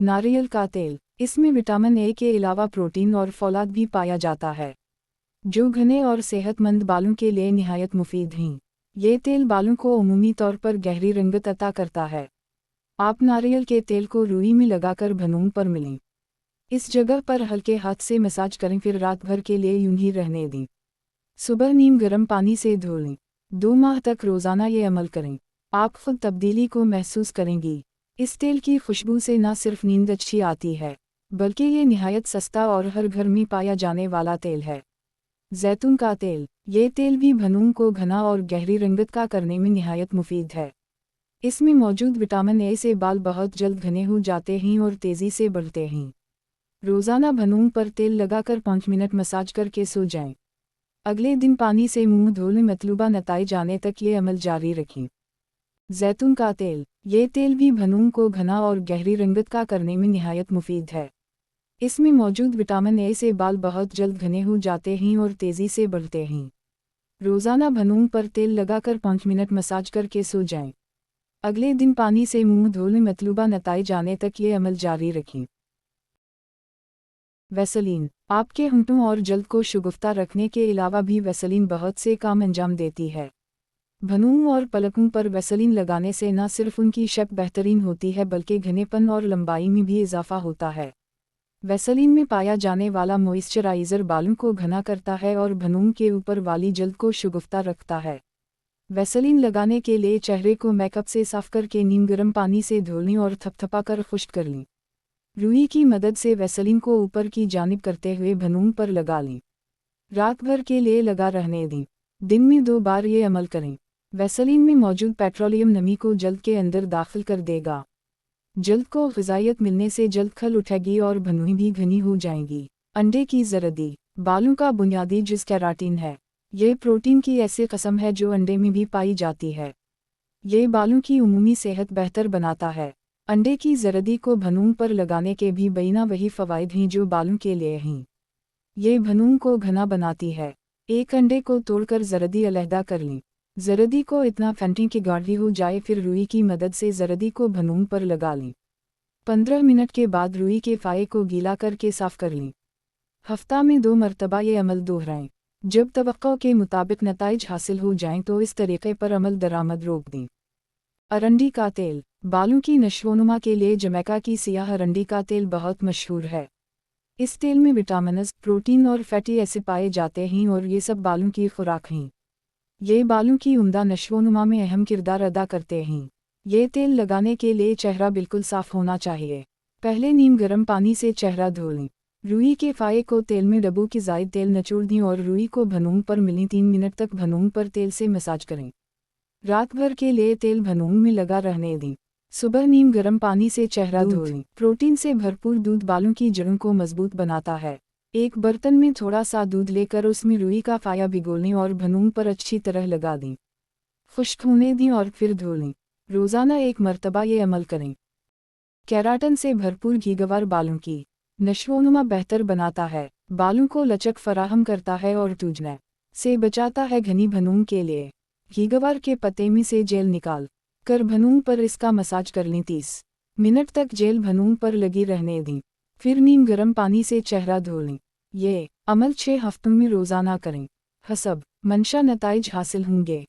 नारियल का तेल, इसमें विटामिन ए के अलावा प्रोटीन और फौलाद भी पाया जाता है, जो घने और सेहतमंद बालों के लिए निहायत मुफीद हैं। ये तेल बालों को उमूमी तौर पर गहरी रंगत अता करता है। आप नारियल के तेल को रुई में लगाकर भनूम पर मिलें। इस जगह पर हल्के हाथ से मसाज करें, फिर रात भर के लिए यूं ही रहने दें। सुबह नीम गर्म पानी से धो लें। 2 माह तक रोज़ाना ये अमल करें, आप खुद तब्दीली को महसूस करेंगी। इस तेल की खुशबू से न सिर्फ नींद अच्छी आती है, बल्कि ये निहायत सस्ता और हर घर में पाया जाने वाला तेल है। जैतून का तेल, ये तेल भी भनूम को घना और गहरी रंगत का करने में निहायत मुफीद है। इसमें मौजूद विटामिन ए से बाल बहुत जल्द घने हो जाते हैं और तेज़ी से बढ़ते हैं। रोज़ाना भनूम पर तेल लगाकर 5 मिनट मसाज करके सो जाएं। अगले दिन पानी से मुंह धो लें, मतलूबा नताइज आने तक ये अमल जारी रखें। जैतून का तेल, ये तेल भी भनूम को घना और गहरी रंगत का करने में निहायत मुफीद है। इसमें मौजूद विटामिन ए से बाल बहुत जल्द घने हो जाते हैं और तेज़ी से बढ़ते हैं। रोज़ाना भनूम पर तेल लगाकर 5 मिनट मसाज करके सो जाएं। अगले दिन पानी से मुंह धो लें, मतलूबा नताइज आने तक ये अमल जारी रखें। वैसलीन, आपके होंठों और जल्द को शगुफ्ता रखने के अलावा भी वैसलीन बहुत से काम अंजाम देती है। भनूम और पलकों पर वैसलीन लगाने से न सिर्फ उनकी शक्ल बेहतरीन होती है, बल्कि घनेपन और लंबाई में भी इजाफा होता है। वैसलीन में पाया जाने वाला मॉइस्चराइज़र बालों को घना करता है और भनूम के ऊपर वाली जल्द को शगुफ्ता रखता है। वैसलीन लगाने के लिए चेहरे को मेकअप से साफ करके नीम गर्म पानी से धो लें और थपथपा कर खुश्क कर लें। रुई की मदद से वैसलीन को ऊपर की जानिब करते हुए भनूम पर लगा लें। रात भर के लिए लगा रहने दें। दिन में 2 बार ये अमल करें। वैसलीन में मौजूद पेट्रोलियम नमी को जल्द के अंदर दाखिल कर देगा। जल्द को ग़िज़ाइयत मिलने से जल्द खल उठेगी और भनूं भी घनी हो जाएंगी। अंडे की ज़रदी, बालों का बुनियादी जिस्म केराटिन है। ये प्रोटीन की ऐसी कस्म है जो अंडे में भी पाई जाती है। ये बालों की उमूमी सेहत बेहतर बनाता है। अंडे की ज़रदी को भनूं पर लगाने के भी बैना वही फ़वाइद हैं जो बालों के लिए हैं। ये भनूं को घना बनाती है। एक अंडे को तोड़कर ज़रदी अलहदा कर लें। ज़रदी को इतना फेंटें कि गाढ़ी हो जाए, फिर रुई की मदद से ज़रदी को भनूं पर लगा लें। 15 मिनट के बाद रुई के फ़ाये को गीला करके साफ़ कर लें। हफ्ता में 2 मरतबा ये अमल दोहराएं। जब तवक्को के मुताबिक नताइज हासिल हो जाएं तो इस तरीक़े पर अमल दरामद रोक दें। अरंडी का तेल, बालों की नशोनुमा के लिए जमैका की सियाह अरंडी का तेल बहुत मशहूर है। इस तेल में विटामिन्स, प्रोटीन और फैटी एसिड पाए जाते हैं और ये सब बालों की खुराक हैं। ये बालों की उम्दा नशोनुमा में अहम किरदार अदा करते हैं। ये तेल लगाने के लिए चेहरा बिल्कुल साफ़ होना चाहिए। पहले नीम गर्म पानी से चेहरा धो लें। रुई के फ़ाये को तेल में डबो की ज़ायद तेल निचोड़ दें और रुई को भनूं पर मिलें। 3 मिनट तक भनूं पर तेल से मसाज करें। रात भर के लिए तेल भनूं में लगा रहने दें। सुबह नीम गर्म पानी से चेहरा धो लें। प्रोटीन से भरपूर दूध बालों की जड़ों को मजबूत बनाता है। एक बर्तन में थोड़ा सा दूध लेकर उसमें रुई का फ़ाया भिगो लें और भनूं पर अच्छी तरह लगा दें। खुश्क होने दें और फिर धो लें। रोज़ाना 1 मरतबा ये अमल करें। केराटिन से भरपूर घीगवार बालों की नशोनुमा बेहतर बनाता है, बालों को लचक फराहम करता है और टूटने से बचाता है। घनी भनूं के लिए घीगवार के पत्ते में से जेल निकाल कर भनूं पर इसका मसाज कर लें। 30 मिनट तक जेल भनूं पर लगी रहने दें। फिर नीम गर्म पानी से चेहरा धो लें। ये अमल 6 हफ्तों में रोज़ाना करें। हसब मंशा नताइज हासिल होंगे।